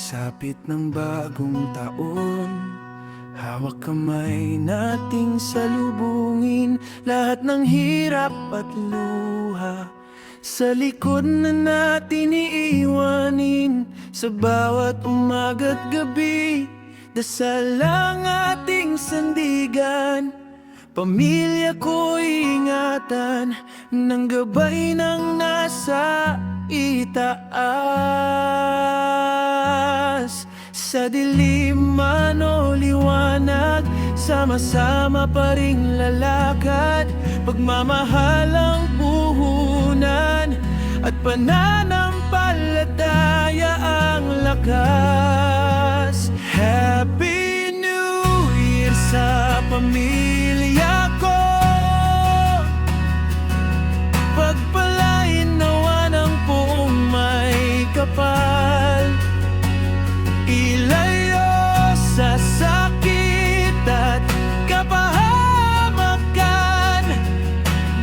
Pagsapit ng bagong taon, hawak kamay nating salubungin lahat ng hirap at luha. Sa likod na natin iiwanin, sa bawat umaga't gabi, dasal ang ating sandigan. Pamilya ko'y ingatan ng gabay ng nasa itaas. Sa dilim man o liwanag, sama-sama pa ring lalakad. Pagmamahal ang puhunan at pananampalataya ang lakas. Happy New Year sa pamilya ko. Pagpalain nawa ng buong may kapal, ilayo sa sakit at kapahamakan,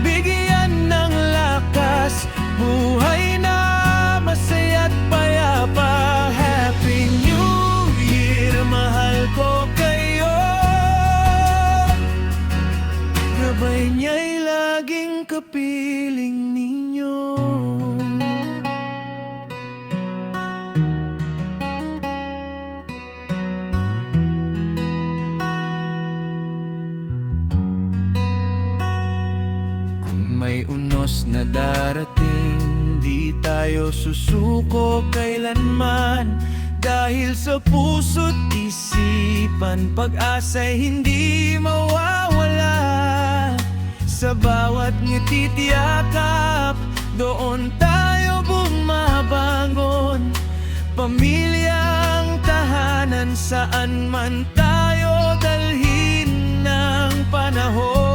bigyan ng lakas, buhay na masaya't payapa. Happy New Year, mahal ko kayo. Gabay niya'y laging kapiling ninyo. May unos na darating, di tayo susuko kailanman. Dahil sa puso't isipan, pag-asa'y hindi mawawala. Sa bawat ngiti't yakap, doon tayo bumabangon. Pamilyang tahanan, saan man tayo dalhin ng panahon.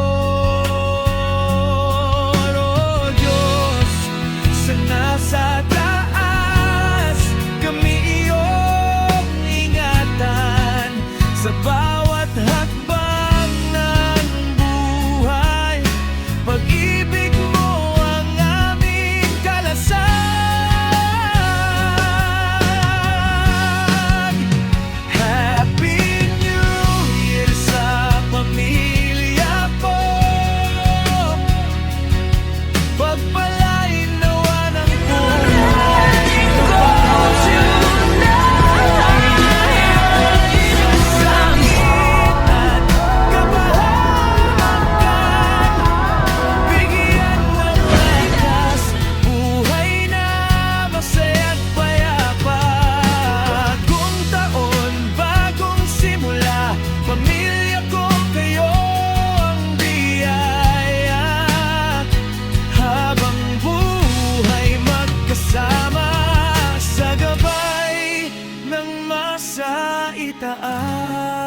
Sa taas, kami iyong ingatan. Sa bawat hakbang ng buhay, pag-ibig mo ang aming kalasag. Happy New Year sa pamilya ko. Pagpalain sa itaas.